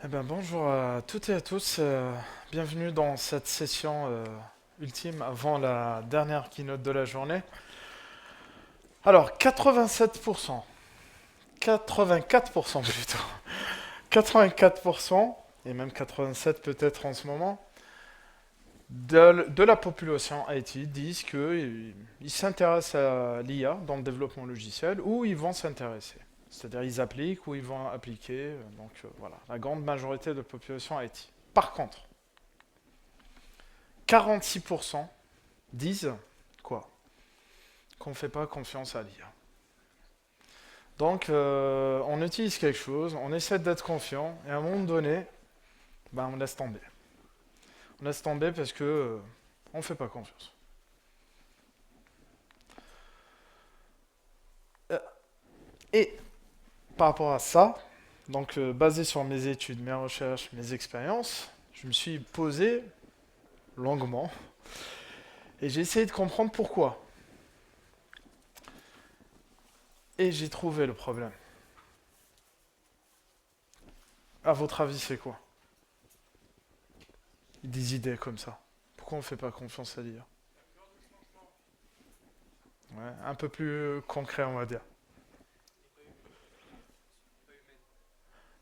Bonjour à toutes et à tous. Bienvenue dans cette session ultime avant la dernière keynote de la journée. Alors, 87%, 84% plutôt, 84%, et même 87 peut-être en ce moment, de la population IT disent qu'ils s'intéressent à l'IA dans le développement logiciel ou ils vont s'intéresser. C'est-à-dire ils appliquent ou ils vont appliquer. Voilà, la grande majorité de la population IT. Par contre, 46% disent quoi? Qu'on ne fait pas confiance à l'IA. Donc, on utilise quelque chose, on essaie d'être confiant, et à un moment donné, on laisse tomber. On laisse tomber parce que on ne fait pas confiance. Euh, Et par rapport à ça, donc basé sur mes études, mes recherches, mes expériences, je me suis posé longuement et j'ai essayé de comprendre pourquoi. Et j'ai trouvé le problème. À votre avis, c'est quoi? Des idées comme ça. Pourquoi on ne fait pas confiance à l'IA? Ouais, un peu plus concret, on va dire.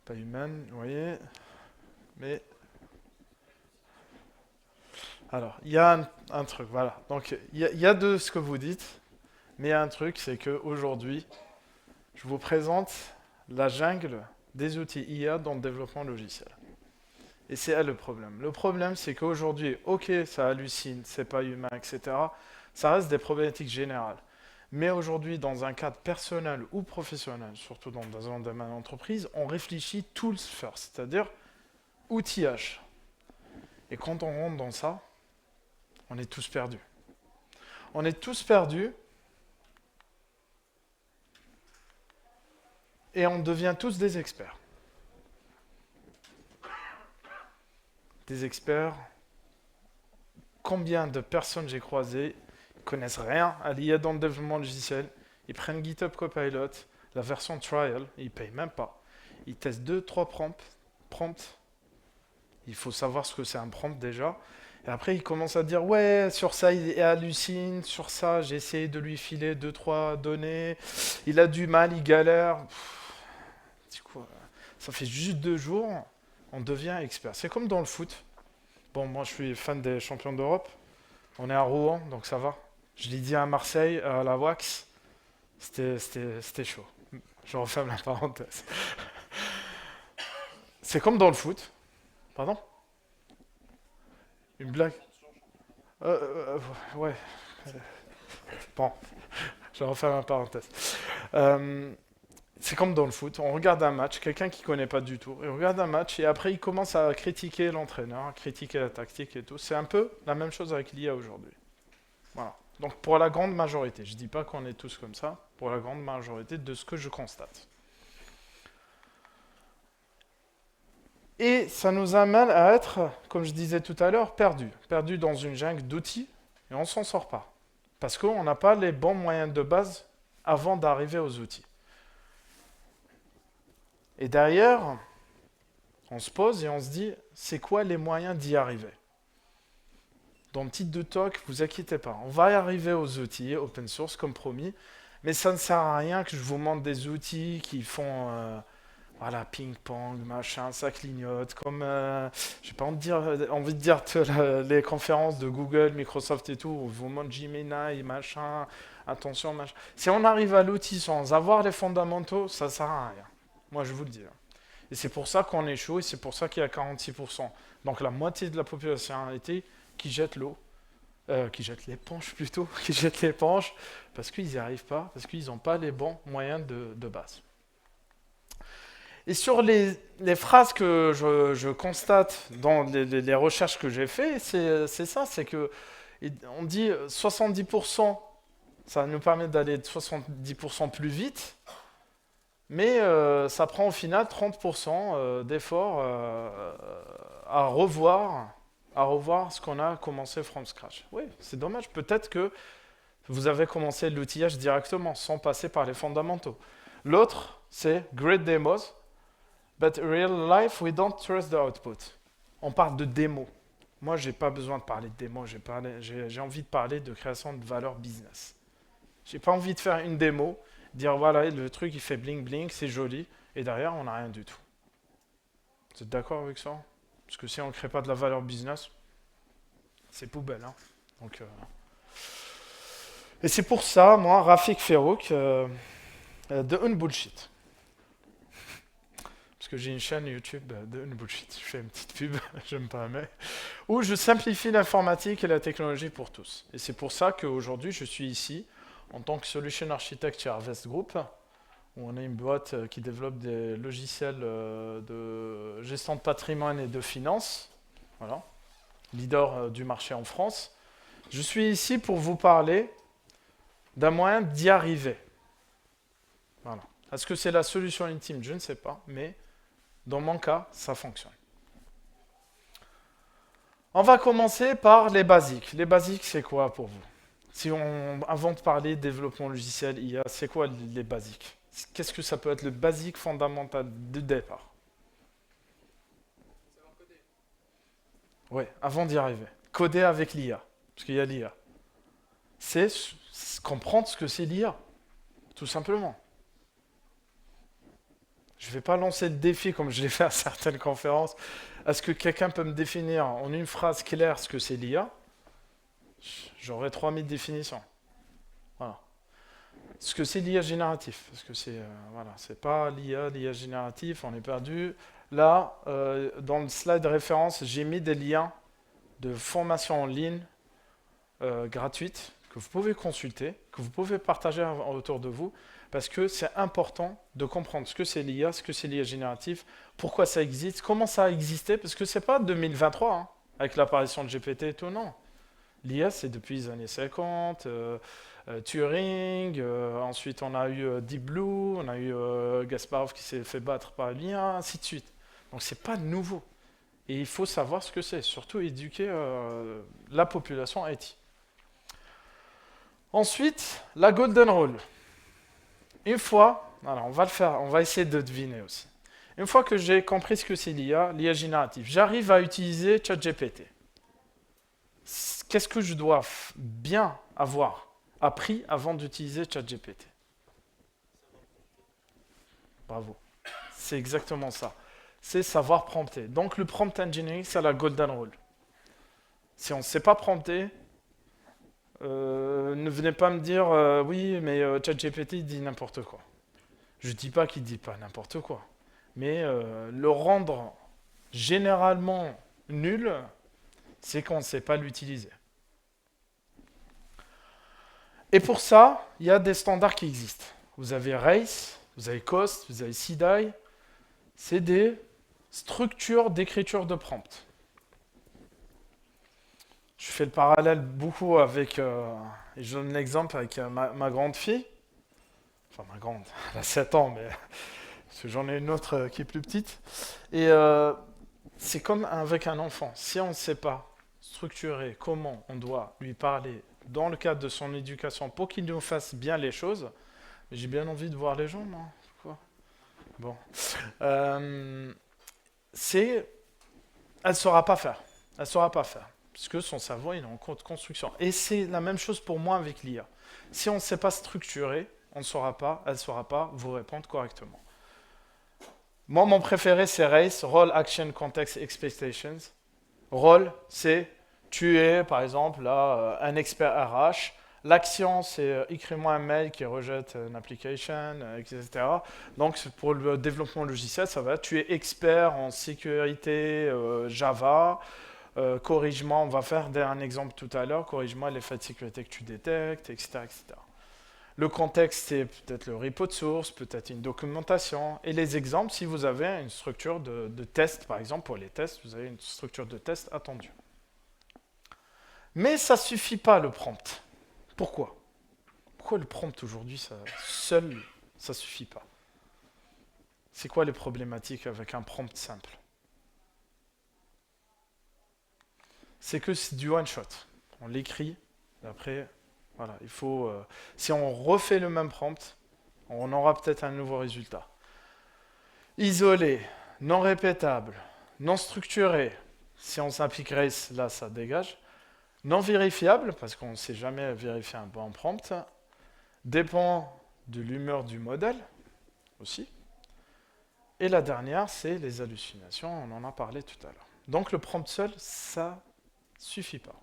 Pas humaine, vous voyez. Mais alors, il y a un truc, voilà. Donc, il y a de ce que vous dites, mais il y a un truc, c'est qu'aujourd'hui, je vous présente la jungle des outils IA dans le développement logiciel. Et c'est là le problème. Le problème, c'est qu'aujourd'hui, ok, ça hallucine, c'est pas humain, etc. Ça reste des problématiques générales. Mais aujourd'hui, dans un cadre personnel ou professionnel, surtout dans un domaine d'entreprise, on réfléchit tools first, c'est-à-dire outillage. Et quand on rentre dans ça, on est tous perdus. On est tous perdus et on devient tous des experts. Des experts, combien de personnes j'ai croisées connaissent rien à l'IA dans le développement logiciel. Ils prennent GitHub Copilot, la version trial, et ils payent même pas. Ils testent deux, trois prompts. Il faut savoir ce que c'est un prompt déjà. Et après, ils commencent à dire ouais, sur ça, il hallucine, sur ça, j'ai essayé de lui filer deux, trois données. Il a du mal, il galère. C'est quoi? Ça fait juste 2 jours, on devient expert. C'est comme dans le foot. Bon, moi, je suis fan des champions d'Europe. On est à Rouen, donc ça va. Je l'ai dit à Marseille, à la Wax, c'était chaud. Je referme la parenthèse. C'est comme dans le foot. Pardon? Une blague? Ouais. Bon, je referme la parenthèse. Euh, c'est comme dans le foot. On regarde un match, quelqu'un qui connaît pas du tout, il regarde un match et après il commence à critiquer l'entraîneur, critiquer la tactique et tout. C'est un peu la même chose avec l'IA aujourd'hui. Voilà. Donc pour la grande majorité, je ne dis pas qu'on est tous comme ça, pour la grande majorité de ce que je constate. Et ça nous amène à être, comme je disais tout à l'heure, perdus dans une jungle d'outils et on ne s'en sort pas. Parce qu'on n'a pas les bons moyens de base avant d'arriver aux outils. Et derrière, on se pose et on se dit, c'est quoi les moyens d'y arriver? Dans le titre de talk, vous inquiétez pas, on va y arriver aux outils open source comme promis, mais ça ne sert à rien que je vous montre des outils qui font voilà, ping-pong, machin, ça clignote, comme, j'ai pas envie de dire les conférences de Google, Microsoft et tout, où vous montrent Gemini, machin, attention, machin. Si on arrive à l'outil sans avoir les fondamentaux, ça sert à rien. Moi, je vous le dis. Et c'est pour ça qu'on échoue, et c'est pour ça qu'il y a 46%. Donc la moitié de la population a été qui jette l'eau, qui jette l'éponge plutôt, qui jette l'éponge, parce qu'ils n'y arrivent pas, parce qu'ils n'ont pas les bons moyens de base. Et sur les phrases que je constate dans les recherches que j'ai faites, c'est ça, c'est que on dit 70%, ça nous permet d'aller de 70% plus vite, mais ça prend au final 30% d'efforts à revoir ce qu'on a commencé from scratch. Oui, c'est dommage. Peut-être que vous avez commencé l'outillage directement, sans passer par les fondamentaux. L'autre, c'est Great Demos. But in real life, we don't trust the output. On parle de démo. Moi, j'ai pas besoin de parler de démo. J'ai envie de parler de création de valeur business. J'ai pas envie de faire une démo, dire voilà, le truc il fait bling bling, c'est joli, et derrière on n'a rien du tout. Vous êtes d'accord avec ça? Parce que si on ne crée pas de la valeur business, c'est poubelle. Hein. Donc, et c'est pour ça, moi, Rafik Ferouk, de Unbullshit. Parce que j'ai une chaîne YouTube de Unbullshit. Je fais une petite pub, je me permets. Où je simplifie l'informatique et la technologie pour tous. Et c'est pour ça qu'aujourd'hui, je suis ici en tant que Solution Architect chez Harvest Group, où on est une boîte qui développe des logiciels de gestion de patrimoine et de finances. Voilà. Leader du marché en France. Je suis ici pour vous parler d'un moyen d'y arriver. Voilà. Est-ce que c'est la solution ultime? Je ne sais pas, mais dans mon cas, ça fonctionne. On va commencer par les basiques. Les basiques, c'est quoi pour vous? Avant de parler de développement logiciel IA, c'est quoi les basiques? Qu'est-ce que ça peut être le basique fondamental du départ? Oui, avant d'y arriver. Coder avec l'IA, parce qu'il y a l'IA. C'est comprendre ce que c'est l'IA, tout simplement. Je ne vais pas lancer le défi comme je l'ai fait à certaines conférences. Est-ce que quelqu'un peut me définir en une phrase claire ce que c'est l'IA? J'aurai 3000 définitions. Voilà. Ce que c'est l'IA génératif, parce que c'est pas l'IA génératif, on est perdu. Là, dans le slide de référence, j'ai mis des liens de formation en ligne gratuite que vous pouvez consulter, que vous pouvez partager autour de vous, parce que c'est important de comprendre ce que c'est l'IA, ce que c'est l'IA génératif, pourquoi ça existe, comment ça a existé, parce que c'est pas 2023, hein, avec l'apparition de GPT et tout, non. L'IA, c'est depuis les années 50, Turing, ensuite on a eu Deep Blue, on a eu Kasparov qui s'est fait battre par l'IA, ainsi de suite. Donc c'est pas nouveau. Et il faut savoir ce que c'est, surtout éduquer la population IT. Ensuite, la Golden Rule. Une fois, alors on va le faire, on va essayer de deviner aussi. Une fois que j'ai compris ce que c'est l'IA générative, j'arrive à utiliser ChatGPT. Qu'est-ce que je dois bien avoir appris avant d'utiliser ChatGPT? Bravo. C'est exactement ça. C'est savoir prompter. Donc le prompt engineering, c'est la golden rule. Si on ne sait pas prompter, ne venez pas me dire oui, mais ChatGPT dit n'importe quoi. Je ne dis pas qu'il ne dit pas n'importe quoi. Mais le rendre généralement nul, c'est qu'on ne sait pas l'utiliser. Et pour ça, il y a des standards qui existent. Vous avez RACE, vous avez COST, vous avez CDAI. C'est des structures d'écriture de prompt. Je fais le parallèle beaucoup avec, et je donne l'exemple avec ma grande fille. Enfin, ma grande, elle a 7 ans, mais parce que j'en ai une autre qui est plus petite. Et c'est comme avec un enfant. Si on ne sait pas structurer comment on doit lui parler dans le cadre de son éducation pour qu'il nous fasse bien les choses, j'ai bien envie de voir les gens, moi. Quoi? Bon. Elle ne saura pas faire. Elle ne saura pas faire. Parce que son cerveau il est en cours de construction. Et c'est la même chose pour moi avec l'IA. Si on ne sait pas structurer, on ne saura pas, elle ne saura pas vous répondre correctement. Moi, mon préféré, c'est RACE, Role, Action, Context, Expectations. Role, c'est tu es, par exemple, là, un expert RH. L'action, c'est écris-moi un mail qui rejette une application, etc. Donc, pour le développement logiciel, ça va. Tu es expert en sécurité Java. Corrige-moi, on va faire un exemple tout à l'heure. Corrige-moi les failles de sécurité que tu détectes, etc., etc. Le contexte, c'est peut-être le repo de source, peut-être une documentation. Et les exemples, si vous avez une structure de test, par exemple, pour les tests, vous avez une structure de test attendue. Mais ça ne suffit pas, le prompt. Pourquoi? Pourquoi le prompt aujourd'hui, seul, ça ne suffit pas? C'est quoi les problématiques avec un prompt simple? C'est que c'est du one-shot. On l'écrit, après, voilà, il faut... si on refait le même prompt, on aura peut-être un nouveau résultat. Isoler, non répétable, non structuré. Si on s'applique race, là, ça dégage. Non vérifiable, parce qu'on ne sait jamais vérifier un bon prompt. Dépend de l'humeur du modèle, aussi. Et la dernière, c'est les hallucinations, on en a parlé tout à l'heure. Donc le prompt seul, ça suffit pas.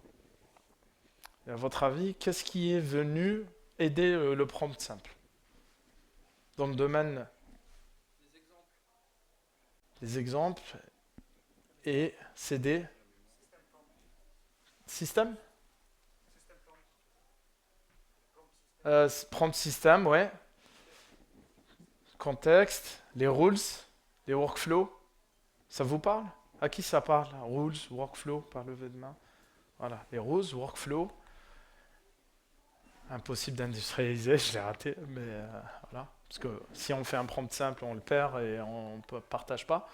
Et à votre avis, qu'est-ce qui est venu aider le prompt simple dans le domaine des exemples et CD système prompt system, ouais. Contexte, les rules, les workflows, ça vous parle? À qui ça parle? Rules, workflow, par lever de main. Voilà, les rules, workflow. Impossible d'industrialiser, je l'ai raté, mais voilà. Parce que si on fait un prompt simple, on le perd et on ne partage pas.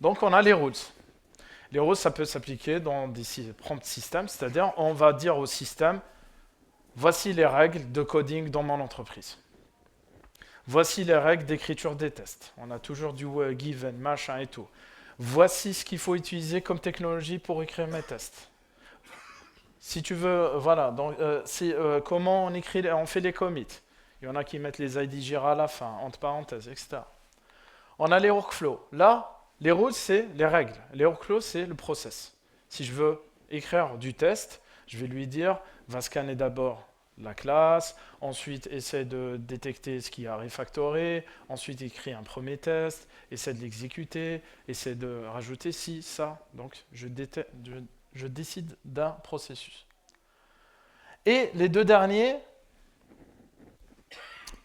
Donc on a les rules. Les rules, ça peut s'appliquer dans des prompt systems, c'est-à-dire on va dire au système, voici les règles de coding dans mon entreprise. Voici les règles d'écriture des tests. On a toujours du given, machin et tout. Voici ce qu'il faut utiliser comme technologie pour écrire mes tests. Si tu veux, voilà, donc, comment on fait les commits. Il y en a qui mettent les ID Jira à la fin, entre parenthèses, etc. On a les workflows. Là, les rules, c'est les règles. Les workflows, c'est le process. Si je veux écrire du test, je vais lui dire, va scanner d'abord la classe, ensuite essaie de détecter ce qui a refactoré, ensuite écrit un premier test, essaie de l'exécuter, essaie de rajouter ci, ça. Donc, je décide d'un processus. Et les deux derniers,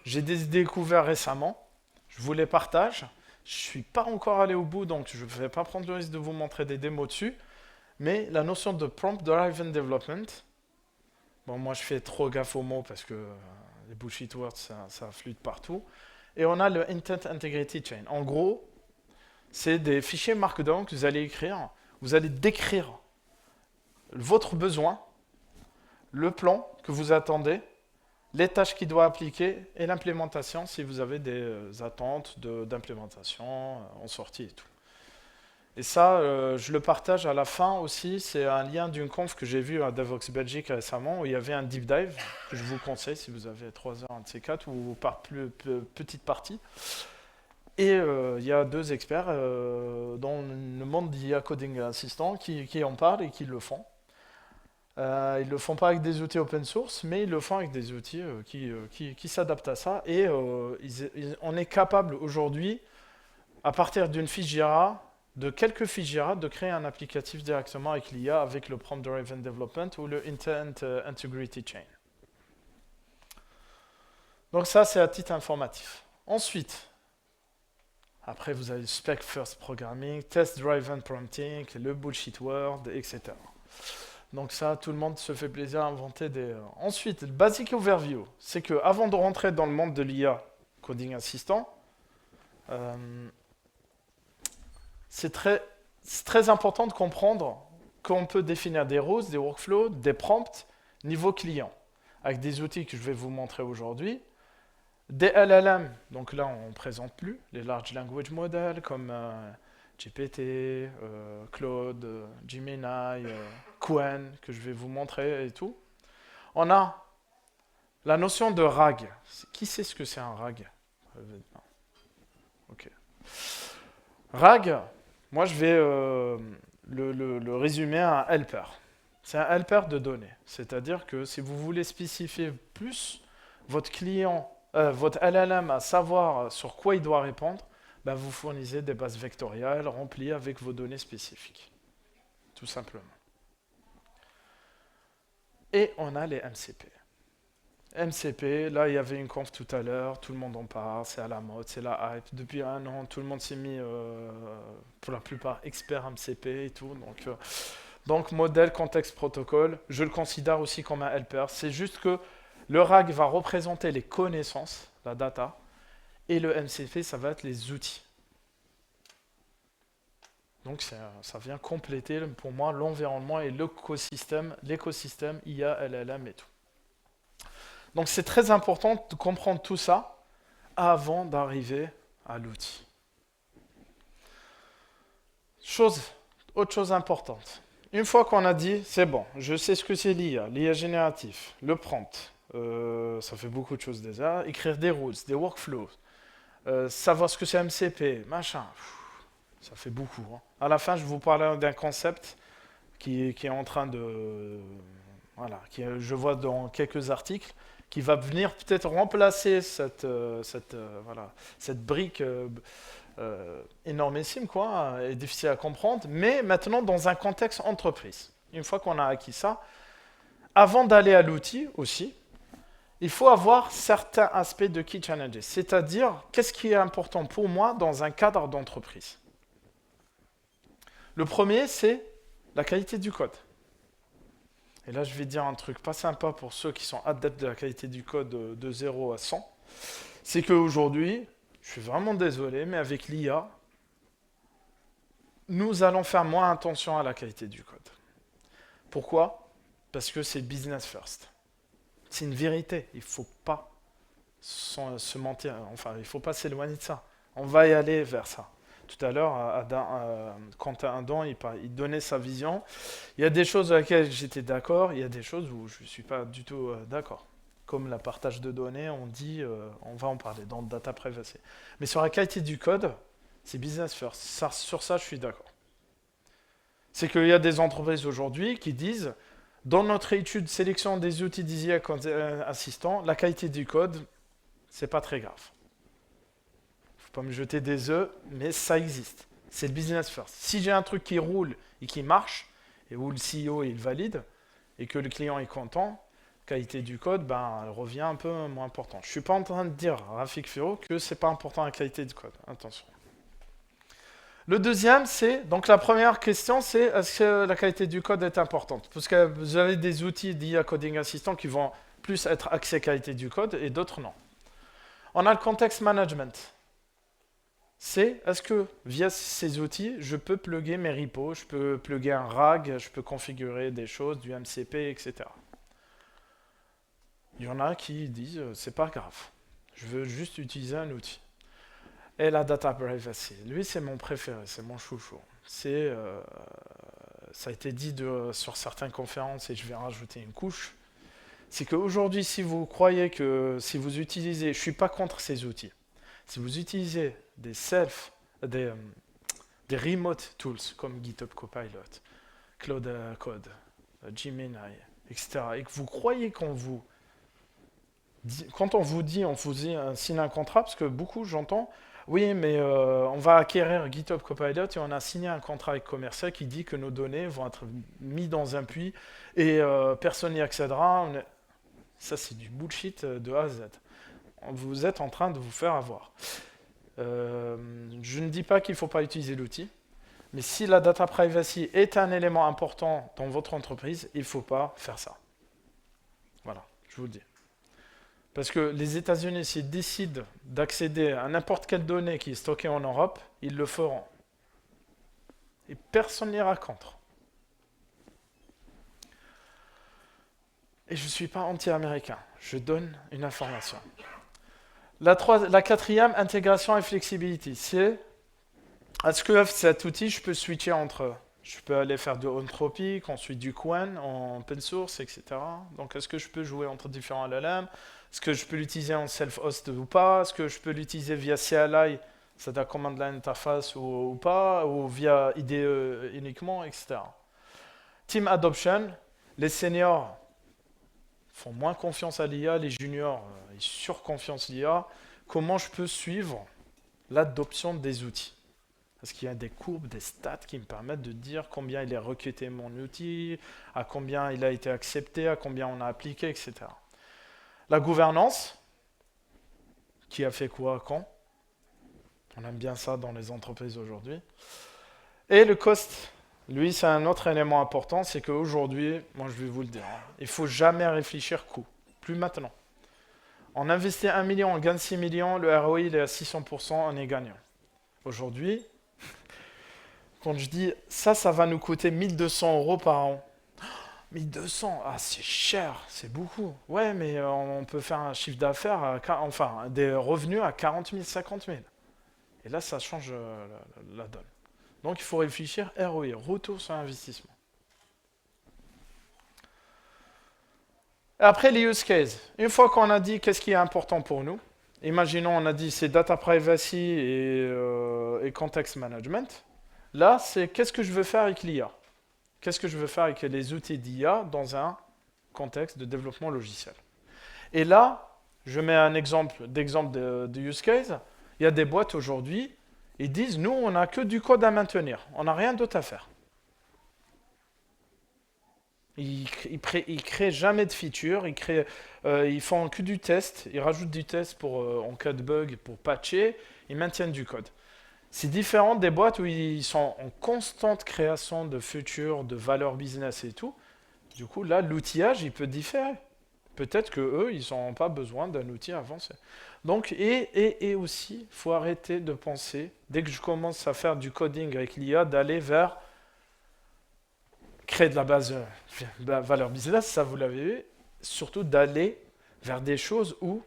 j'ai découvert récemment, je vous les partage. Je ne suis pas encore allé au bout, donc je ne vais pas prendre le risque de vous montrer des démos dessus. Mais la notion de Prompt Driven Development, bon, moi je fais trop gaffe aux mots parce que les bullshit words, ça flûte partout. Et on a le Intent Integrity Chain. En gros, c'est des fichiers Markdown que vous allez écrire. Vous allez décrire votre besoin, le plan que vous attendez, les tâches qu'il doit appliquer et l'implémentation si vous avez des attentes d'implémentation en sortie et tout. Et ça, je le partage à la fin aussi. C'est un lien d'une conf que j'ai vu à Devoxx Belgique récemment où il y avait un deep dive que je vous conseille si vous avez 3 heures, un de ces 4 ou par petite partie. Et il y a 2 experts dans le monde d'IA Coding Assistant qui en parlent et qui le font. Ils ne le font pas avec des outils open source, mais ils le font avec des outils qui s'adaptent à ça. Et on est capable aujourd'hui, à partir d'une fiche Jira, de quelques fiches Jira, de créer un applicatif directement avec l'IA, avec le Prompt Driven Development ou le Intent Integrity Chain. Donc ça, c'est à titre informatif. Ensuite, après, vous avez le Spec First Programming, Test Driven Prompting, le Bullshit Word, etc. Donc ça, tout le monde se fait plaisir à inventer des... Ensuite, le Basic Overview, c'est qu'avant de rentrer dans le monde de l'IA Coding Assistant, c'est très important de comprendre qu'on peut définir des rules, des workflows, des prompts niveau client, avec des outils que je vais vous montrer aujourd'hui, des LLM, donc là on ne présente plus, les Large Language Models comme GPT, Claude, Gemini, Qwen, que je vais vous montrer et tout. On a la notion de RAG. Qui sait ce que c'est un RAG? Ok. RAG, moi je vais le résumer à un helper. C'est un helper de données. C'est-à-dire que si vous voulez spécifier plus votre client, votre LLM à savoir sur quoi il doit répondre, ben vous fournissez des bases vectorielles remplies avec vos données spécifiques. Tout simplement. Et on a les MCP. MCP, là il y avait une conf tout à l'heure, tout le monde en parle, c'est à la mode, c'est la hype. Depuis un an, tout le monde s'est mis, pour la plupart, expert MCP et tout. Donc modèle, contexte, protocole, je le considère aussi comme un helper. C'est juste que le RAG va représenter les connaissances, la data, et le MCP, ça va être les outils. Donc ça vient compléter pour moi l'environnement et l'écosystème IA, LLM et tout. Donc c'est très important de comprendre tout ça avant d'arriver à l'outil. autre chose importante. Une fois qu'on a dit, c'est bon, je sais ce que c'est l'IA génératif, le prompt, ça fait beaucoup de choses déjà, écrire des rules, des workflows, savoir ce que c'est MCP, machin, ça fait beaucoup. Hein. À la fin, je vous parlerai d'un concept qui est en train de... Voilà, je vois dans quelques articles, qui va venir peut-être remplacer cette brique énormissime, quoi, et difficile à comprendre, mais maintenant dans un contexte entreprise. Une fois qu'on a acquis ça, avant d'aller à l'outil aussi, il faut avoir certains aspects de Key Challenges, c'est-à-dire qu'est-ce qui est important pour moi dans un cadre d'entreprise. Le premier, c'est la qualité du code. Et là, je vais dire un truc pas sympa pour ceux qui sont adeptes de la qualité du code de 0 à 100. C'est qu'aujourd'hui, je suis vraiment désolé, mais avec l'IA, nous allons faire moins attention à la qualité du code. Pourquoi? Parce que c'est business first. C'est une vérité. Il ne faut pas se mentir. Enfin, il ne faut pas s'éloigner de ça. On va y aller vers ça. Tout à l'heure, quand Adam il donnait sa vision, il y a des choses sur lesquelles j'étais d'accord, il y a des choses où je ne suis pas du tout d'accord. Comme le partage de données, on dit, on va en parler dans le data privacy. Mais sur la qualité du code, c'est business first. Sur ça, je suis d'accord. C'est qu'il y a des entreprises aujourd'hui qui disent, dans notre étude sélection des outils d'IA assistants, la qualité du code, c'est pas très grave. Pas me jeter des œufs, mais ça existe. C'est le business first. Si j'ai un truc qui roule et qui marche, et où le CEO il valide, et que le client est content, qualité du code, elle revient un peu moins important. Je ne suis pas en train de dire, Rafik Firo, que c'est pas important la qualité du code. Attention. Le deuxième, c'est, donc la première question, c'est est-ce que la qualité du code est importante? Parce que vous avez des outils d'IA Coding Assistant qui vont plus être axés qualité du code et d'autres non. On a le context management. C'est est-ce que via ces outils, je peux plugger mes repos, je peux plugger un RAG, je peux configurer des choses, du MCP, etc. Il y en a qui disent c'est pas grave, je veux juste utiliser un outil. Et la data privacy, lui c'est mon préféré, c'est mon chouchou. Ça a été dit sur certaines conférences et je vais rajouter une couche. C'est qu'aujourd'hui, si vous croyez que si vous utilisez, je ne suis pas contre ces outils, si vous utilisez des remote tools comme GitHub Copilot, Cloud Code, Gemini, etc. et que vous croyez quand on vous dit signe un contrat, parce que beaucoup j'entends, oui mais on va acquérir GitHub Copilot et on a signé un contrat avec Commercial qui dit que nos données vont être mises dans un puits et personne n'y accédera. Ça c'est du bullshit de A à Z. Vous êtes en train de vous faire avoir. Je ne dis pas qu'il ne faut pas utiliser l'outil, mais si la data privacy est un élément important dans votre entreprise, il ne faut pas faire ça. Voilà, je vous le dis. Parce que les États-Unis, s'ils décident d'accéder à n'importe quelle donnée qui est stockée en Europe, ils le feront. Et personne n'ira contre. Et je ne suis pas anti-américain, je donne une information. La quatrième, intégration et flexibilité, c'est est-ce que cet outil, je peux switcher entre eux? Je peux aller faire de Anthropic, ensuite du Qwen en open source, etc. Donc, est-ce que je peux jouer entre différents LLM? Est-ce que je peux l'utiliser en self-host ou pas? Est-ce que je peux l'utiliser via CLI, c'est-à-dire command line interface ou pas? Ou via IDE uniquement, etc. Team adoption, les seniors font moins confiance à l'IA, les juniors, ils surconfiancent l'IA. Comment je peux suivre l'adoption des outils? Est-ce qu'il y a des courbes, des stats qui me permettent de dire combien il est recruté mon outil, à combien il a été accepté, à combien on a appliqué, etc. La gouvernance, qui a fait quoi, quand? On aime bien ça dans les entreprises aujourd'hui. Et le cost, lui, c'est un autre élément important, c'est qu'aujourd'hui, moi je vais vous le dire, il ne faut jamais réfléchir coût, plus maintenant. On investit 1 million, on gagne 6 millions, le ROI il est à 600%, on est gagnant. Aujourd'hui, quand je dis ça va nous coûter 1 200 € par an. 1 200, c'est cher, c'est beaucoup. Ouais, mais on peut faire un chiffre d'affaires, des revenus à 40 000, 50 000. Et là, ça change la donne. Donc il faut réfléchir ROI, retour sur investissement. Et après les use cases. Une fois qu'on a dit qu'est-ce qui est important pour nous, imaginons on a dit c'est data privacy et context management. Là, c'est qu'est-ce que je veux faire avec l'IA. Qu'est-ce que je veux faire avec les outils d'IA dans un contexte de développement logiciel. Et là, je mets un exemple de use case. Il y a des boîtes aujourd'hui, ils disent, nous, on n'a que du code à maintenir. On n'a rien d'autre à faire. Ils créent jamais de feature, ils font que du test, ils rajoutent du test en cas de bug pour patcher, ils maintiennent du code. C'est différent des boîtes où ils sont en constante création de features, de valeurs business et tout. Du coup, là, l'outillage, il peut différer. Peut-être que eux, ils n'ont pas besoin d'un outil avancé. Donc, et aussi, il faut arrêter de penser, dès que je commence à faire du coding avec l'IA, d'aller vers créer de la base de la valeur business, ça vous l'avez vu, surtout d'aller vers des choses où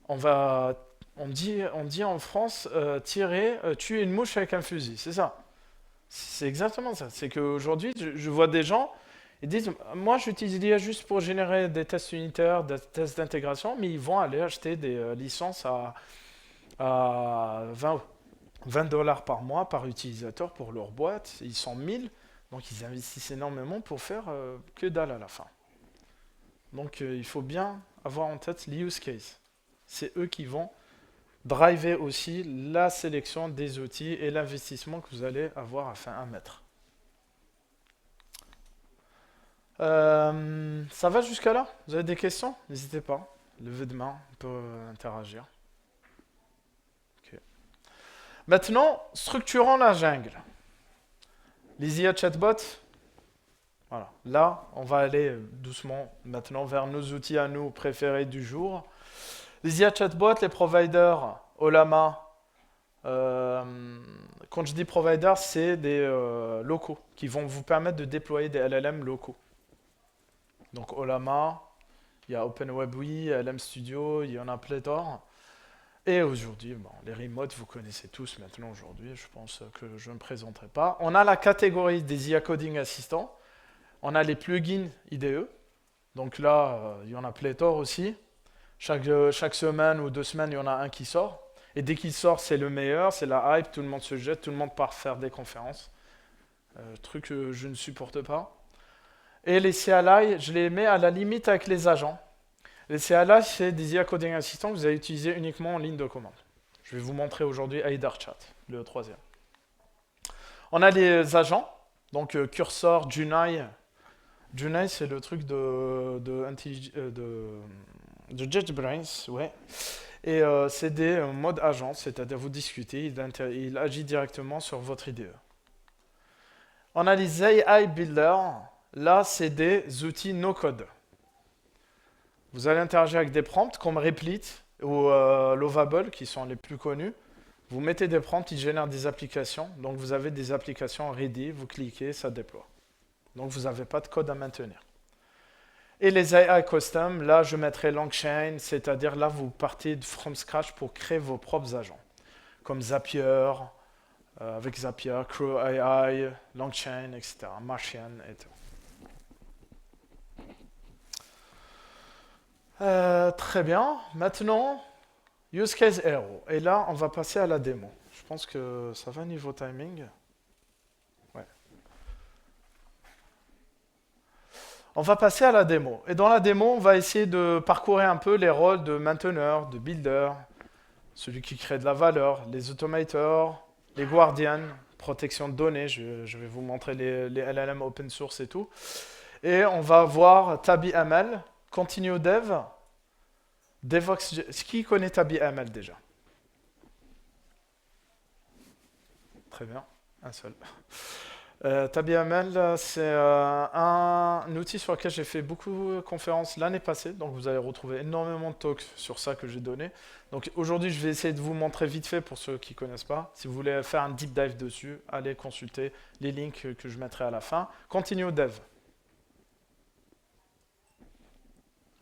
on dit en France, tuer une mouche avec un fusil, c'est ça. C'est exactement ça. C'est qu'aujourd'hui, je vois des gens, ils disent, moi j'utilise l'IA juste pour générer des tests unitaires, des tests d'intégration, mais ils vont aller acheter des licences à 20 dollars par mois par utilisateur pour leur boîte. Ils sont 1000, donc ils investissent énormément pour faire que dalle à la fin. Donc il faut bien avoir en tête les use case. C'est eux qui vont driver aussi la sélection des outils et l'investissement que vous allez avoir à mettre. Ça va jusqu'à là? Vous avez des questions? N'hésitez pas. Levez de main, on peut interagir. Okay. Maintenant, structurons la jungle. Les IA chatbots. Voilà. Là, on va aller doucement maintenant vers nos outils à nous préférés du jour. Les IA chatbots, les providers, Ollama. Quand je dis provider, c'est des locaux qui vont vous permettre de déployer des LLM locaux. Donc Ollama, il y a OpenWebWe, LM Studio, il y en a pléthore. Et aujourd'hui, bon, les remotes, vous connaissez tous maintenant aujourd'hui, je pense que je ne me présenterai pas. On a la catégorie des IA Coding Assistants. On a les plugins IDE. Donc là, il y en a pléthore aussi. Chaque semaine ou 2 semaines, il y en a un qui sort. Et dès qu'il sort, c'est le meilleur, c'est la hype, tout le monde se jette, tout le monde part faire des conférences. Truc que je ne supporte pas. Et les CLI, je les mets à la limite avec les agents. Les CLI, c'est des IA Coding Assistants que vous allez utiliser uniquement en ligne de commande. Je vais vous montrer aujourd'hui AidarChat, le troisième. On a les agents, donc Cursor, Junai. Junai, c'est le truc de JetBrains, ouais. Et c'est des modes agents, c'est-à-dire vous discutez, il agit directement sur votre IDE. On a les AI Builders. Là, c'est des outils no-code. Vous allez interagir avec des prompts comme Replit ou Lovable, qui sont les plus connus. Vous mettez des prompts, ils génèrent des applications. Donc, vous avez des applications ready, vous cliquez, ça déploie. Donc, vous n'avez pas de code à maintenir. Et les AI Custom, là, je mettrai Langchain, c'est-à-dire là, vous partez from scratch pour créer vos propres agents, comme Zapier, avec Zapier, Crow AI, Langchain, etc., Martian et tout. Très bien. Maintenant, Use Case Hero. Et là, on va passer à la démo. Je pense que ça va niveau timing. Ouais. On va passer à la démo. Et dans la démo, on va essayer de parcourir un peu les rôles de mainteneur, de builder, celui qui crée de la valeur, les automators, les guardians, protection de données. Je vais vous montrer les LLM open source et tout. Et on va voir TabiML, Continue Dev, Devox. Qui connaît TabiML déjà? Très bien, un seul. TabiML, c'est un outil sur lequel j'ai fait beaucoup de conférences l'année passée, donc vous allez retrouver énormément de talks sur ça que j'ai donné. Donc aujourd'hui, je vais essayer de vous montrer vite fait pour ceux qui ne connaissent pas. Si vous voulez faire un deep dive dessus, allez consulter les links que je mettrai à la fin. Continue Dev.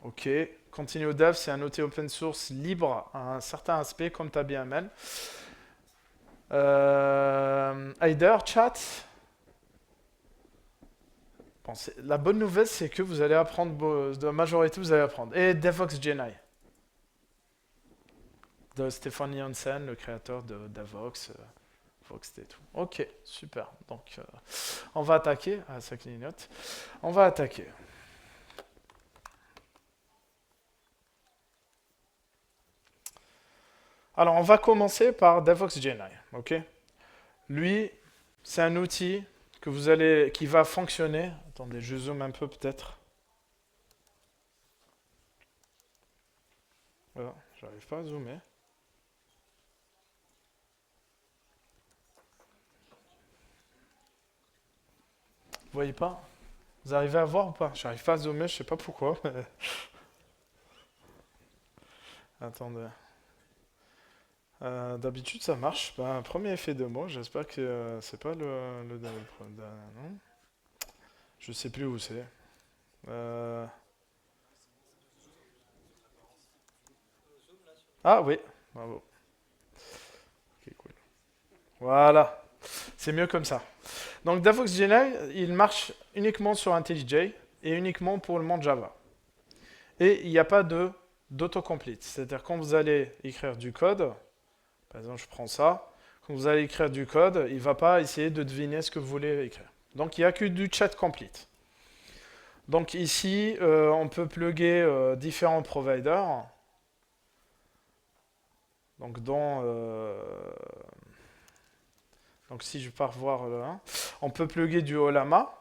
Ok, Continue Dev, c'est un outil open source libre à un certain aspect comme TabiML. Heider, chat. Bon, la bonne nouvelle, c'est que vous allez apprendre, de la majorité, vous allez apprendre. Et Devoxx Genai, de Stefan Jansen, le créateur de Devoxx, Voxx et tout. Ok, super. Donc, on va attaquer. Ah, ça clignote. On va attaquer. Alors, on va commencer par Devoxx Genai. Ok. Lui, c'est un outil qui va fonctionner. Attendez, je zoome un peu peut-être. Voilà, j'arrive pas à zoomer. Vous voyez pas? Vous arrivez à voir ou pas? J'arrive pas à zoomer, je sais pas pourquoi. Attendez. D'habitude ça marche. Ben, premier effet de mot, j'espère que c'est pas non. Je sais plus où c'est. Euh, Ah oui, bravo. Ok, cool. Voilà, c'est mieux comme ça. Donc Devoxx Genai, il marche uniquement sur IntelliJ et uniquement pour le monde Java. Et il n'y a pas d'autocomplete. C'est-à-dire quand vous allez écrire du code, par exemple je prends ça, quand vous allez écrire du code, il ne va pas essayer de deviner ce que vous voulez écrire. Donc il n'y a que du chat complete. Donc ici, on peut plugger différents providers. Donc donc si je pars voir là, on peut plugger du Ollama,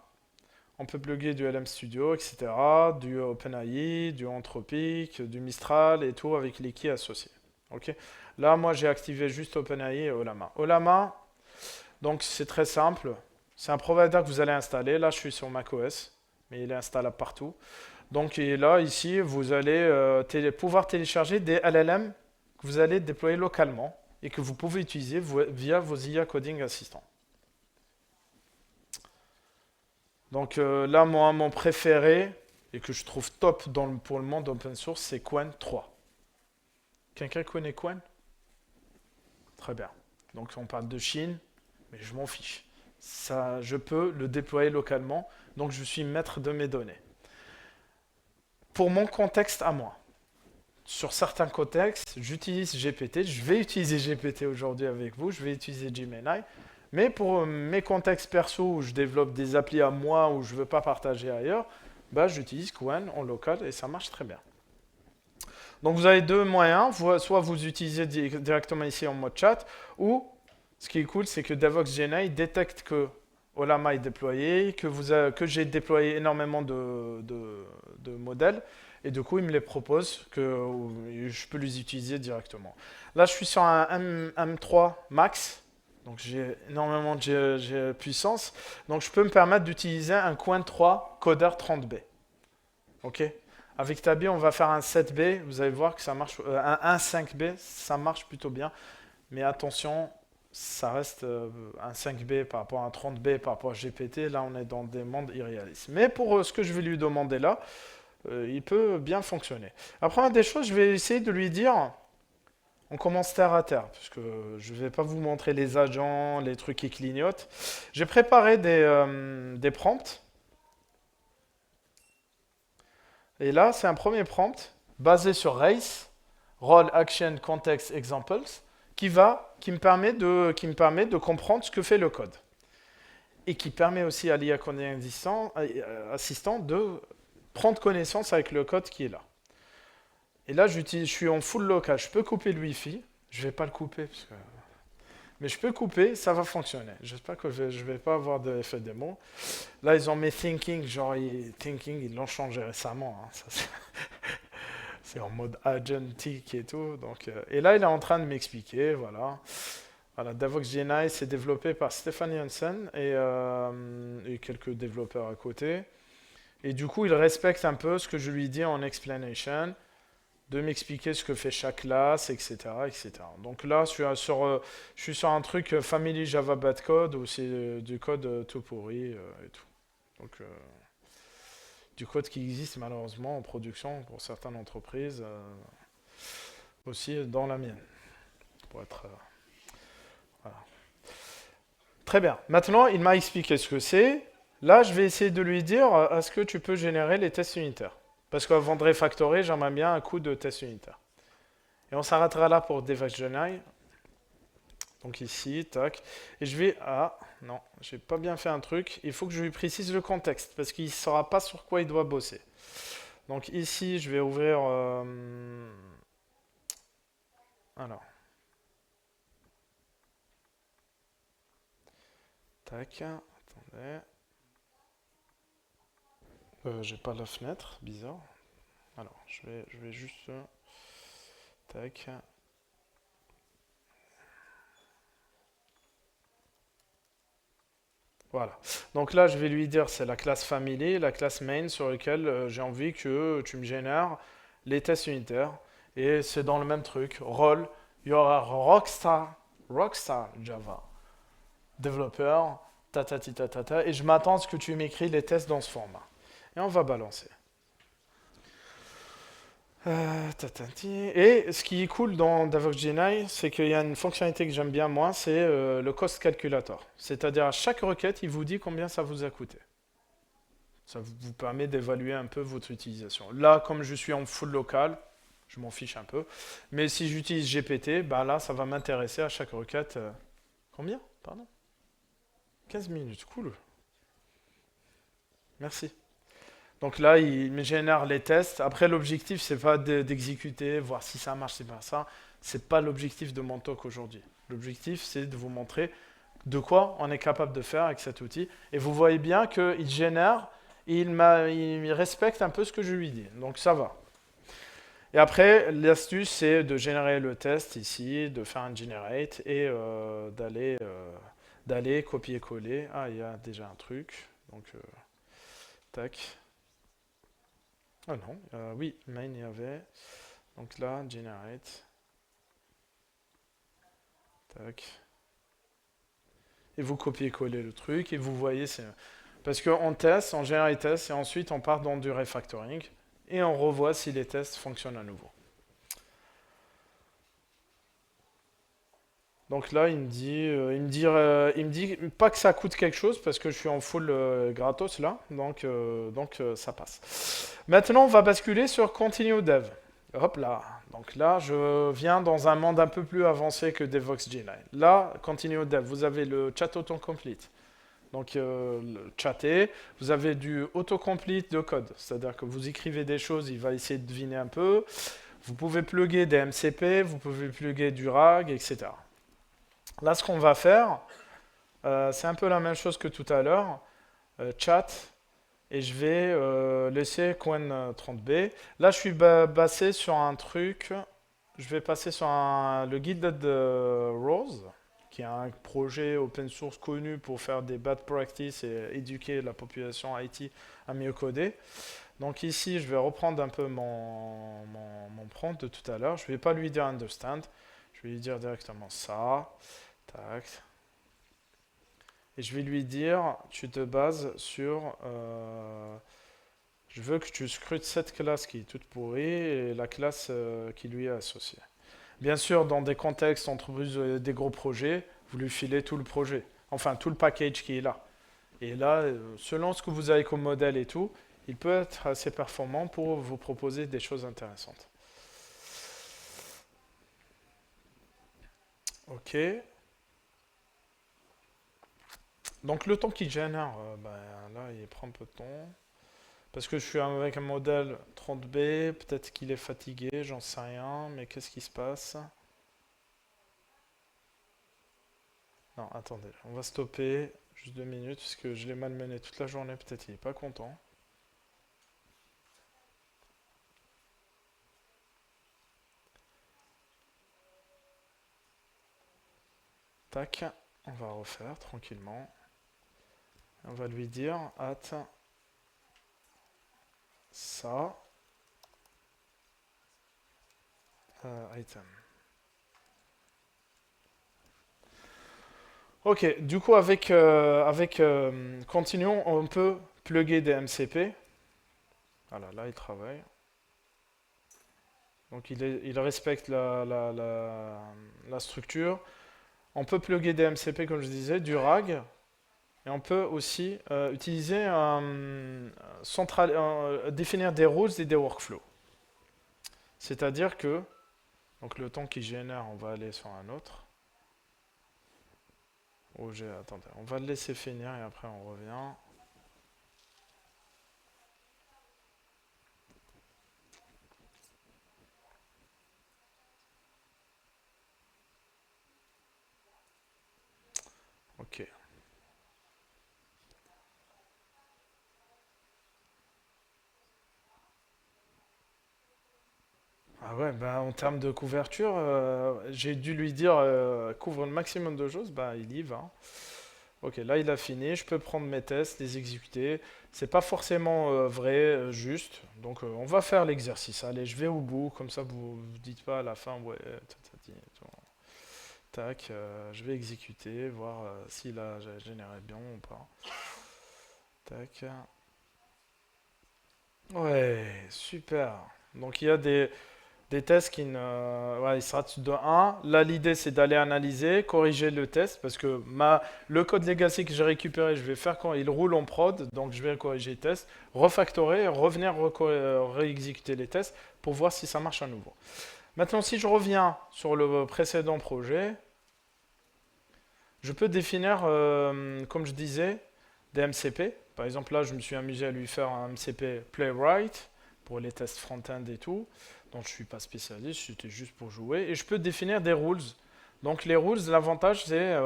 on peut plugger du LM Studio, etc., du OpenAI, du Anthropic, du Mistral et tout avec les keys associés. Ok. Là, moi, j'ai activé juste OpenAI et Ollama. Ollama, donc c'est très simple. C'est un provider que vous allez installer. Là, je suis sur macOS, mais il est installable partout. Donc et là, ici, vous allez pouvoir télécharger des LLM que vous allez déployer localement et que vous pouvez utiliser via vos IA Coding Assistant. Donc là, moi, mon préféré, et que je trouve top pour le monde open source, c'est Qwen 3. Quelqu'un connaît Qwen? Très bien. Donc on parle de Chine, mais je m'en fiche. Ça, je peux le déployer localement, donc je suis maître de mes données. Pour mon contexte à moi, sur certains contextes, j'utilise GPT. Je vais utiliser GPT aujourd'hui avec vous. Je vais utiliser Gemini. Mais pour mes contextes perso où je développe des applis à moi où je ne veux pas partager ailleurs, bah, j'utilise Qwen en local et ça marche très bien. Donc vous avez deux moyens. Soit vous utilisez directement ici en mode chat, ou ce qui est cool, c'est que Devoxx Genai détecte que Ollama est déployé, que j'ai déployé énormément de modèles. Et du coup, il me les propose que je peux les utiliser directement. Là, je suis sur un M3 Max. Donc, j'ai énormément de puissance. Donc, je peux me permettre d'utiliser un Qwen 3 Coder 30B. OK. Avec Tabi, on va faire un 7B. Vous allez voir que ça marche. Un 5B, ça marche plutôt bien. Mais attention, ça reste un 5B par rapport à un 30B par rapport à GPT. Là, on est dans des mondes irréalistes. Mais pour ce que je vais lui demander là, il peut bien fonctionner. Après, une des choses, je vais essayer de lui dire, on commence terre à terre, parce que je ne vais pas vous montrer les agents, les trucs qui clignotent. J'ai préparé des prompts. Et là, c'est un premier prompt basé sur Race, Role, Action, Context, Examples, qui me permet de comprendre ce que fait le code. Et qui permet aussi à l'IA Coding Assistant de prendre connaissance avec le code qui est là. Et là, je suis en full local. Je peux couper le Wi-Fi. Je ne vais pas le couper, mais je peux couper, ça va fonctionner. J'espère que je ne vais pas avoir d'effet démo. Là, ils ont mis Thinking, Thinking, ils l'ont changé récemment. Hein. C'est en mode agentic et tout. Donc, et là, il est en train de m'expliquer, voilà. Voilà, Devoxx Genai, c'est développé par Stefan Jansen et quelques développeurs à côté. Et du coup, il respecte un peu ce que je lui dis en explanation, de m'expliquer ce que fait chaque classe, etc., etc. Donc là, je suis sur un truc Family Java Bad Code où c'est du code tout pourri et tout. Donc, du code qui existe malheureusement en production pour certaines entreprises, aussi dans la mienne, pour être... voilà. Très bien. Maintenant, il m'a expliqué ce que c'est. Là, je vais essayer de lui dire, est-ce que tu peux générer les tests unitaires? Parce qu'avant de refactorer, j'aimerais bien un coup de test unitaire. Et on s'arrêtera là pour DevGenai. Donc ici, tac. Et je vais... Ah, non, j'ai pas bien fait un truc. Il faut que je lui précise le contexte, parce qu'il ne saura pas sur quoi il doit bosser. Donc ici, je vais ouvrir... Alors, tac, attendez. J'ai pas la fenêtre, bizarre. Alors, je vais juste... Tac. Voilà. Donc là, je vais lui dire, c'est la classe family, la classe main sur laquelle j'ai envie que tu me génères les tests unitaires. Et c'est dans le même truc. Rôle, il y aura Rockstar Java, développeur, ta, et je m'attends à ce que tu m'écris les tests dans ce format. Et on va balancer. Et ce qui est cool dans DevOps.GNI, c'est qu'il y a une fonctionnalité que j'aime bien moi, c'est le cost calculator. C'est-à-dire à chaque requête, il vous dit combien ça vous a coûté. Ça vous permet d'évaluer un peu votre utilisation. Là, comme je suis en full local, je m'en fiche un peu. Mais si j'utilise GPT, bah là, ça va m'intéresser à chaque requête. Combien? Pardon? 15 minutes, cool. Merci. Donc là, il me génère les tests. Après, l'objectif, c'est pas d'exécuter, voir si ça marche, c'est pas ça. C'est pas l'objectif de mon talk aujourd'hui. L'objectif, c'est de vous montrer de quoi on est capable de faire avec cet outil. Et vous voyez bien qu'il génère, il respecte un peu ce que je lui dis. Donc ça va. Et après, l'astuce, c'est de générer le test ici, de faire un generate et d'aller copier-coller. Ah, il y a déjà un truc. Donc, tac. Ah non, oui, main il y avait. Donc là, generate. Tac. Et vous copiez-coller le truc et vous voyez. Parce qu'on teste, on génère les tests et ensuite on part dans du refactoring et on revoit si les tests fonctionnent à nouveau. Donc là, il me dit pas que ça coûte quelque chose parce que je suis en full gratos là, donc ça passe. Maintenant, on va basculer sur Continue Dev. Hop là. Donc là, je viens dans un monde un peu plus avancé que DevOps.GNI. Là, Continue Dev, vous avez le chat autocomplete. Donc, le chatter, vous avez du autocomplete de code. C'est-à-dire que vous écrivez des choses, il va essayer de deviner un peu. Vous pouvez plugger des MCP, vous pouvez plugger du RAG, etc. Là, ce qu'on va faire, c'est un peu la même chose que tout à l'heure. Chat, et je vais laisser Qwen30b. Là, je suis basé sur un truc. Je vais passer sur le guide de Rose, qui est un projet open source connu pour faire des bad practices et éduquer la population IT à mieux coder. Donc ici, je vais reprendre un peu mon prompt de tout à l'heure. Je ne vais pas lui dire understand. Je vais lui dire directement ça. Tac. Et je vais lui dire, tu te bases sur... je veux que tu scrutes cette classe qui est toute pourrie et la classe qui lui est associée. Bien sûr, dans des contextes entreprises, des gros projets, vous lui filez tout le projet. Enfin, tout le package qui est là. Et là, selon ce que vous avez comme modèle et tout, il peut être assez performant pour vous proposer des choses intéressantes. Ok. Donc le temps qu'il génère, là, il prend un peu de temps. Parce que je suis avec un modèle 30B, peut-être qu'il est fatigué, j'en sais rien, mais qu'est-ce qui se passe? Non, attendez, on va stopper juste 2 minutes, parce que je l'ai malmené toute la journée, peut-être il n'est pas content. Tac, on va refaire tranquillement. On va lui dire, ça, item. Ok, du coup avec Continuum, on peut plugger des MCP. Voilà, là il travaille. Donc il respecte la structure. On peut plugger des MCP, comme je disais, du RAG, et on peut aussi utiliser définir des rules et des workflows. C'est-à-dire que, donc le temps qui génère, on va aller sur un autre. Attendez, on va le laisser finir et après on revient. Ok. Ah ouais, bah, en termes de couverture, j'ai dû lui dire couvre le maximum de choses, bah il y va. Ok, là il a fini, je peux prendre mes tests, les exécuter. C'est pas forcément vrai, juste. Donc on va faire l'exercice. Allez, je vais au bout, comme ça vous dites pas à la fin, ouais, tac, je vais exécuter, voir s'il a généré bien ou pas. Tac. Ouais, super. Donc il y a des tests qui ne. Ouais, il sera de 1. Là, l'idée, c'est d'aller analyser, corriger le test, parce que le code legacy que j'ai récupéré, je vais faire quand il roule en prod, donc je vais corriger les tests, refactorer, revenir réexécuter les tests pour voir si ça marche à nouveau. Maintenant, si je reviens sur le précédent projet, je peux définir, comme je disais, des MCP. Par exemple, là, je me suis amusé à lui faire un MCP Playwright pour les tests front-end et tout. Donc, je ne suis pas spécialiste, c'était juste pour jouer. Et je peux définir des rules. Donc, les rules, l'avantage, c'est,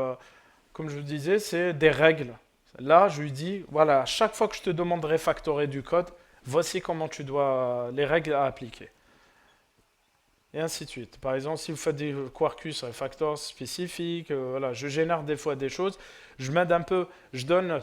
comme je vous disais, c'est des règles. Là, je lui dis, voilà, chaque fois que je te demande de refactorer du code, voici comment tu dois, les règles à appliquer. Et ainsi de suite. Par exemple, si vous faites des Quarkus refactors spécifiques, voilà, je génère des fois des choses, je m'aide un peu, je donne,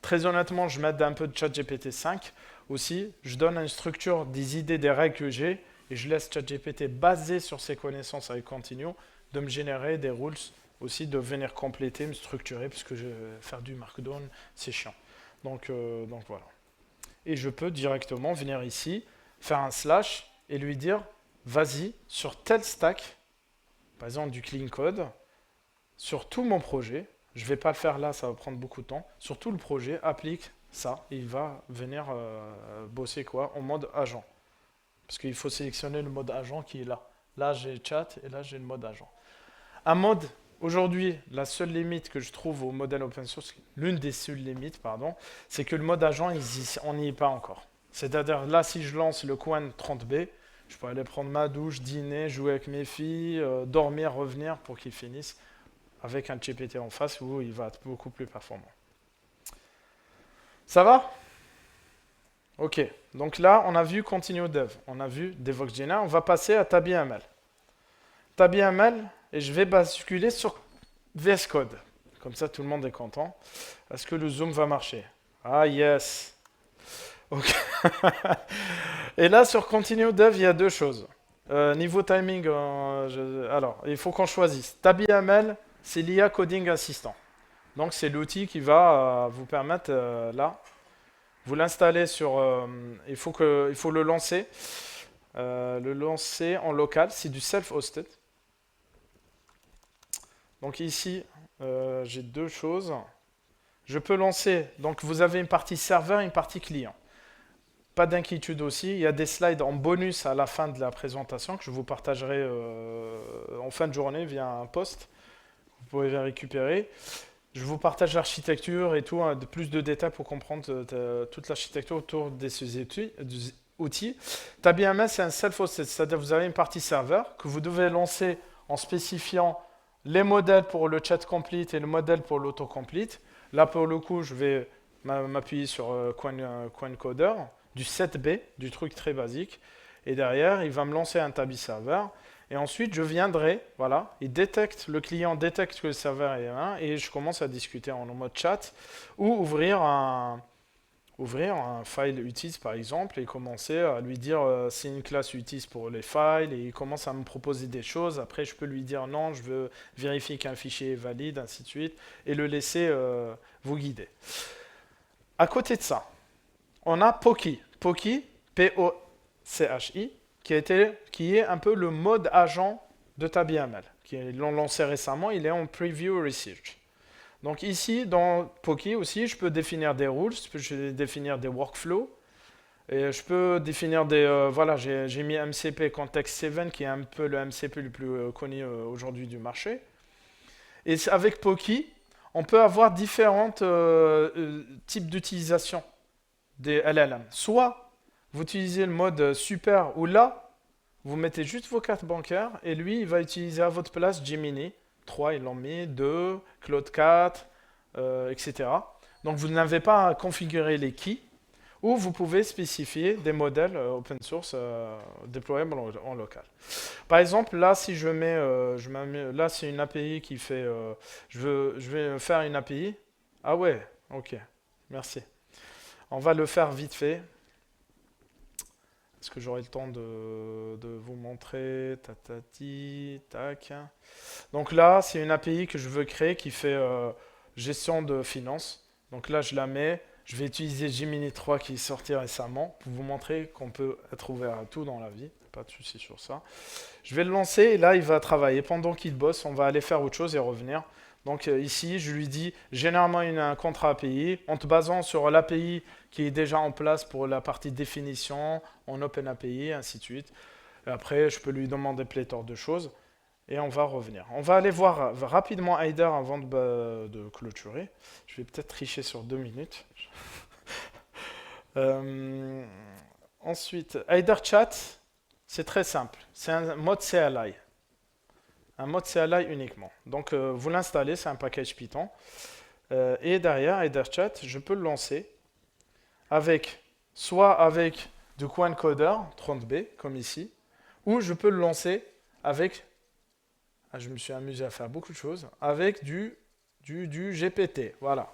très honnêtement, je m'aide un peu de ChatGPT 5 aussi, je donne une structure des idées, des règles que j'ai, et je laisse ChatGPT, basé sur ses connaissances avec Continuo, de me générer des rules aussi, de venir compléter, me structurer, puisque faire du markdown, c'est chiant. Donc voilà. Et je peux directement venir ici, faire un slash, et lui dire, vas-y, sur tel stack, par exemple du clean code, sur tout mon projet, je ne vais pas le faire là, ça va prendre beaucoup de temps, sur tout le projet, applique ça, et il va venir bosser quoi en mode agent. Parce qu'il faut sélectionner le mode agent qui est là. Là, j'ai chat, et là, j'ai le mode agent. Un mode, aujourd'hui, la seule limite que je trouve au modèle open source, l'une des seules limites, pardon, c'est que le mode agent, on n'y est pas encore. C'est-à-dire, là, si je lance le Qwen 30B, je peux aller prendre ma douche, dîner, jouer avec mes filles, dormir, revenir pour qu'il finisse avec un GPT en face où il va être beaucoup plus performant. Ça va? Ok. Donc là, on a vu Continue Dev, on a vu DevOxGNA, on va passer à TabiML. TabiML, et je vais basculer sur VS Code. Comme ça, tout le monde est content. Est-ce que le zoom va marcher? Ah, yes. Ok. Et là, sur Continue Dev, il y a deux choses. Niveau timing, alors, il faut qu'on choisisse. TabiML, c'est l'IA Coding Assistant. Donc, c'est l'outil qui va vous permettre, là, vous l'installez sur... il faut le lancer. Le lancer en local, c'est du self-hosted. Donc ici, j'ai deux choses. Je peux lancer, donc vous avez une partie serveur et une partie client. Pas d'inquiétude aussi, il y a des slides en bonus à la fin de la présentation que je vous partagerai en fin de journée via un post. Vous pouvez les récupérer. Je vous partage l'architecture et tout, de plus de détails pour comprendre toute l'architecture autour de ces outils. TabiML, c'est un self-hosted, c'est-à-dire que vous avez une partie serveur que vous devez lancer en spécifiant les modèles pour le chat complete et le modèle pour l'autocomplete. Là, pour le coup, je vais m'appuyer sur Quencoder, du 7B, du truc très basique. Et derrière, il va me lancer un Tabi server. Et ensuite, je viendrai, voilà, le client détecte que le serveur est 1 et je commence à discuter en mode chat ou ouvrir un file utis par exemple et commencer à lui dire c'est une classe utis pour les files et il commence à me proposer des choses. Après, je peux lui dire non, je veux vérifier qu'un fichier est valide, ainsi de suite, et le laisser vous guider. À côté de ça, on a Poki. Poki, P-O-C-H-I, qui est un peu le mode agent de TabiML. qui l'ont lancé récemment, il est en Preview Research. Donc ici, dans Poki aussi, je peux définir des rules, je peux définir des workflows, et je peux définir des... voilà, j'ai mis MCP Context 7, qui est un peu le MCP le plus connu aujourd'hui du marché. Et avec Poki, on peut avoir différents types d'utilisation des LLM. Soit vous utilisez le mode super, où là, vous mettez juste vos cartes bancaires, et lui, il va utiliser à votre place Gemini. 3, ils l'ont mis, 2, Claude 4, etc. Donc vous n'avez pas à configurer les keys, ou vous pouvez spécifier des modèles open source déployables en local. Par exemple, là, si je mets, là, c'est une API qui fait, je vais faire une API. Ah ouais, ok, merci. On va le faire vite fait. Est-ce que j'aurai le temps de vous montrer? Tatati, tac. Donc là, c'est une API que je veux créer qui fait gestion de finances. Donc là, je la mets. Je vais utiliser Gemini 3 qui est sorti récemment pour vous montrer qu'on peut être ouvert à tout dans la vie. Pas de souci sur ça. Je vais le lancer et là, il va travailler. Pendant qu'il bosse, on va aller faire autre chose et revenir. Donc ici, je lui dis, généralement un contrat API, en te basant sur l'API qui est déjà en place pour la partie définition, en OpenAPI, ainsi de suite. Et après, je peux lui demander pléthore de choses et on va revenir. On va aller voir rapidement Aider avant de clôturer. Je vais peut-être tricher sur 2 minutes. Ensuite, Aider Chat, c'est très simple. C'est un mode CLI. Un mode CLI uniquement. Donc, vous l'installez, c'est un package Python. Et derrière, Aider Chat, je peux le lancer soit avec du Quencoder 30B, comme ici, ou je peux le lancer avec, je me suis amusé à faire beaucoup de choses, avec du GPT. Voilà.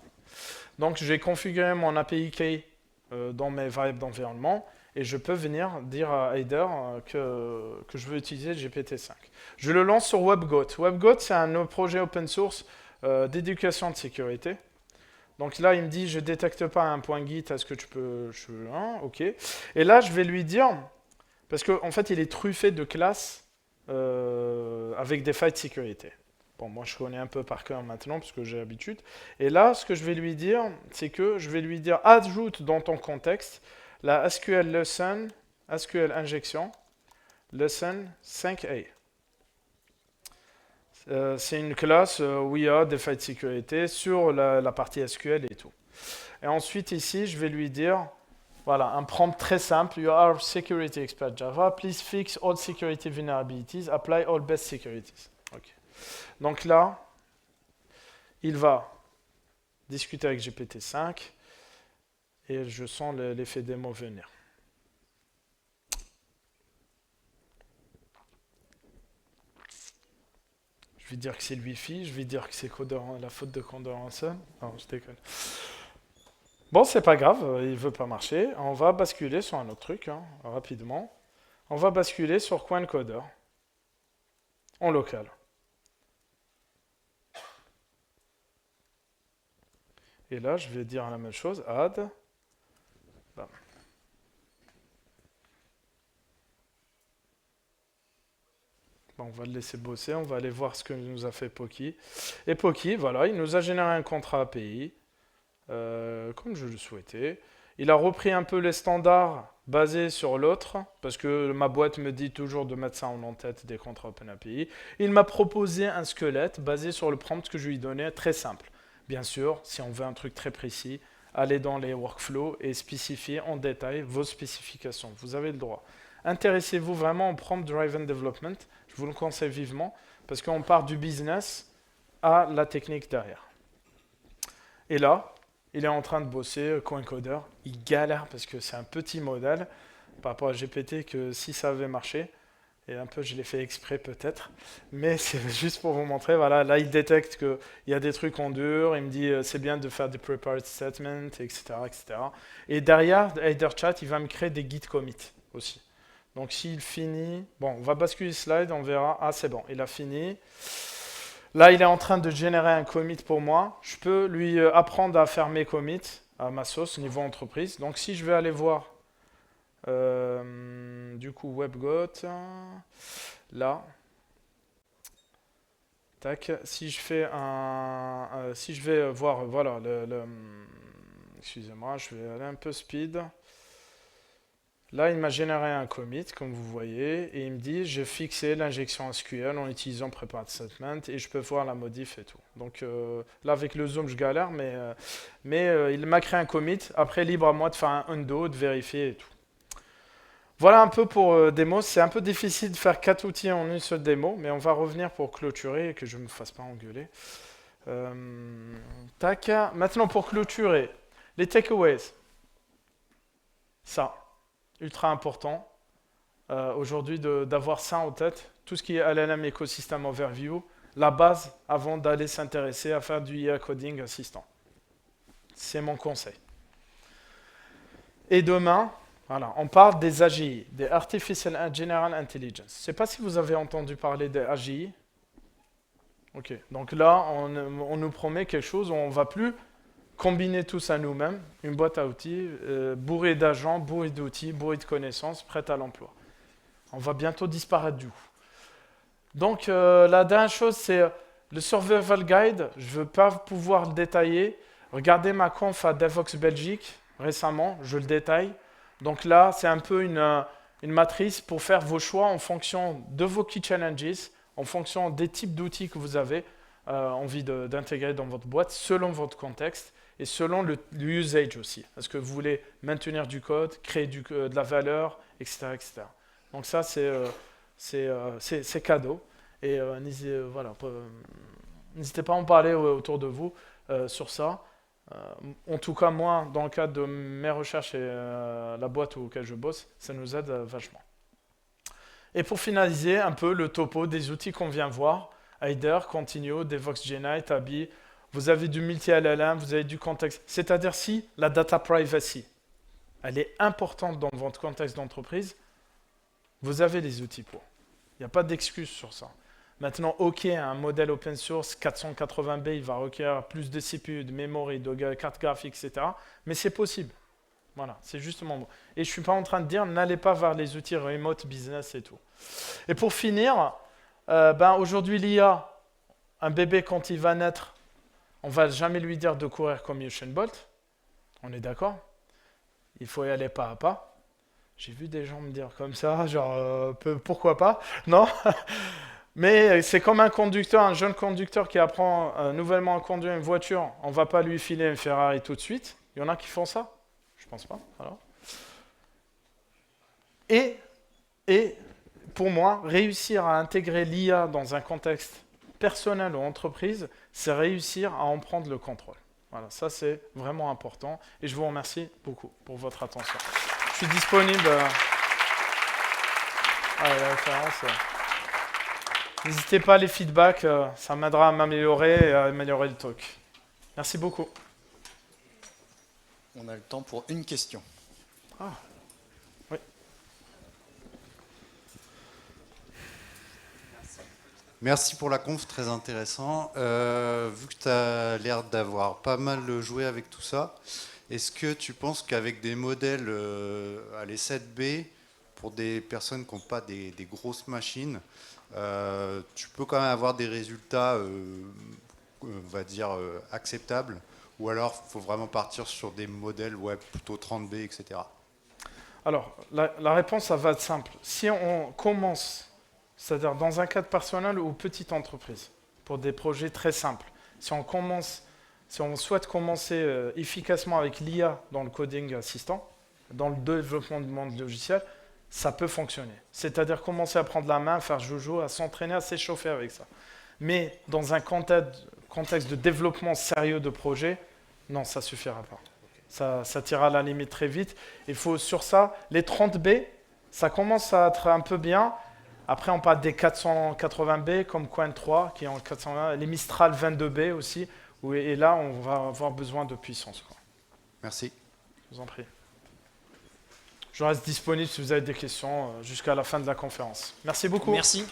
Donc, j'ai configuré mon API key dans mes variables d'environnement, et je peux venir dire à Aider que je veux utiliser GPT-5. Je le lance sur WebGoat. WebGoat, c'est un projet open source d'éducation de sécurité. Donc là, il me dit, je ne détecte pas un point Git, est-ce que tu peux... ok. Et là, je vais lui dire, parce qu'en fait, il est truffé de classes avec des failles de sécurité. Bon, moi, je connais un peu par cœur maintenant, parce que j'ai l'habitude. Et là, ce que je vais lui dire, c'est que je vais lui dire, ajoute dans ton contexte la SQL lesson, SQL injection, lesson 5a. C'est une classe où il y a des failles de sécurité sur la partie SQL et tout. Et ensuite, ici, je vais lui dire, voilà, un prompt très simple. You are security expert Java. Please fix all security vulnerabilities. Apply all best securities. Okay. Donc là, il va discuter avec GPT-5 et je sens l'effet démo venir. Je vais dire que c'est le Wi-Fi, je vais dire que c'est la faute de Condor Hansen. Non, je déconne. Bon, c'est pas grave, il veut pas marcher. On va basculer sur un autre truc, rapidement. On va basculer sur Quencoder, en local. Et là, je vais dire la même chose, add. Bam. Bon, on va le laisser bosser, on va aller voir ce que nous a fait Poki. Et Poki, voilà, il nous a généré un contrat API, comme je le souhaitais. Il a repris un peu les standards basés sur l'autre, parce que ma boîte me dit toujours de mettre ça en en-tête des contrats OpenAPI. Il m'a proposé un squelette basé sur le prompt que je lui donnais, très simple. Bien sûr, si on veut un truc très précis, allez dans les workflows et spécifiez en détail vos spécifications. Vous avez le droit. Intéressez-vous vraiment au prompt driven development. Je vous le conseille vivement parce qu'on part du business à la technique derrière. Et là, il est en train de bosser Quencoder. Il galère parce que c'est un petit modèle par rapport à GPT que si ça avait marché, et un peu je l'ai fait exprès peut-être, mais c'est juste pour vous montrer, voilà, là il détecte qu'il y a des trucs en dur, il me dit c'est bien de faire des prepared statements, etc., etc. Et derrière, Aider Chat, il va me créer des git commits aussi. Donc s'il finit, bon, on va basculer slide, on verra, ah c'est bon, il a fini. Là, il est en train de générer un commit pour moi. Je peux lui apprendre à faire mes commits à ma sauce niveau entreprise. Donc si je vais aller voir du coup WebGoat, là, Tac. Si je fais si je vais voir, voilà, excusez-moi, je vais aller un peu speed. Là, il m'a généré un commit, comme vous voyez, et il me dit, j'ai fixé l'injection SQL en utilisant Prepared Statement, et je peux voir la modif et tout. Donc là, avec le zoom, je galère, mais il m'a créé un commit. Après, libre à moi de faire un undo, de vérifier et tout. Voilà un peu pour démo. C'est un peu difficile de faire 4 outils en une seule démo, mais on va revenir pour clôturer et que je ne me fasse pas engueuler. Tac. Maintenant, pour clôturer, les takeaways. Ça. Ultra important aujourd'hui d'avoir ça en tête. Tout ce qui est LLM Ecosystem Overview, la base avant d'aller s'intéresser à faire du IA Coding Assistant. C'est mon conseil. Et demain, voilà, on parle des AGI, des Artificial General Intelligence. Je ne sais pas si vous avez entendu parler des AGI. Ok, donc là, on nous promet quelque chose où on ne va plus combiner tout ça nous-mêmes, une boîte à outils, bourrée d'agents, bourrée d'outils, bourrée de connaissances, prête à l'emploi. On va bientôt disparaître du coup. Donc la dernière chose, c'est le Survival Guide. Je ne veux pas pouvoir le détailler. Regardez ma conf à Devox Belgique récemment, je le détaille. Donc là, c'est un peu une matrice pour faire vos choix en fonction de vos key challenges, en fonction des types d'outils que vous avez envie d'intégrer dans votre boîte, selon votre contexte. Et selon le usage aussi. Est-ce que vous voulez maintenir du code, créer de la valeur, etc., etc. Donc ça, c'est cadeau. Et voilà, n'hésitez pas à en parler autour de vous sur ça. En tout cas, moi, dans le cadre de mes recherches et la boîte auquel je bosse, ça nous aide vachement. Et pour finaliser, un peu le topo des outils qu'on vient voir. Aider, Continuo, Devox GenAI, Tabi. Vous avez du multi-LLM, vous avez du contexte. C'est-à-dire si la data privacy, elle est importante dans votre contexte d'entreprise, vous avez les outils pour. Il n'y a pas d'excuse sur ça. Maintenant, OK, un modèle open source 480B, il va requérir plus de CPU, de mémoire, de carte graphique, etc. Mais c'est possible. Voilà, c'est justement. Et je ne suis pas en train de dire, n'allez pas vers les outils remote business et tout. Et pour finir, aujourd'hui, l'IA, un bébé, quand il va naître, on ne va jamais lui dire de courir comme Usain Bolt. On est d'accord? Il faut y aller pas à pas. J'ai vu des gens me dire comme ça, genre, pourquoi pas? Non. Mais c'est comme un conducteur, un jeune conducteur qui apprend nouvellement à conduire une voiture. On ne va pas lui filer une Ferrari tout de suite. Il y en a qui font ça? Je pense pas. Alors. Et pour moi, réussir à intégrer l'IA dans un contexte personnel ou entreprise, c'est réussir à en prendre le contrôle. Voilà, ça c'est vraiment important. Et je vous remercie beaucoup pour votre attention. Je suis disponible à la référence. N'hésitez pas, les feedbacks, ça m'aidera à m'améliorer et à améliorer le talk. Merci beaucoup. On a le temps pour une question. Ah, oui. Merci pour la conf, très intéressant. Vu que tu as l'air d'avoir pas mal joué avec tout ça, est-ce que tu penses qu'avec des modèles à les 7B, pour des personnes qui n'ont pas des grosses machines, tu peux quand même avoir des résultats, on va dire, acceptables, ou alors il faut vraiment partir sur des modèles web plutôt 30B, etc. Alors, la réponse, ça va être simple. Si on commence, c'est-à-dire dans un cadre personnel ou petite entreprise, pour des projets très simples, si on souhaite commencer efficacement avec l'IA dans le coding assistant, dans le développement du monde logiciel, ça peut fonctionner. C'est-à-dire commencer à prendre la main, à faire jojo, à s'entraîner, à s'échauffer avec ça. Mais dans un contexte de développement sérieux de projet, non, ça ne suffira pas. Ça tira à la limite très vite. Il faut sur ça, les 30B, ça commence à être un peu bien. Après, on parle des 480B comme Qwen 3, qui est en 420, les Mistral 22B aussi. Et là, on va avoir besoin de puissance, quoi. Merci. Je vous en prie. Je reste disponible si vous avez des questions jusqu'à la fin de la conférence. Merci beaucoup. Merci.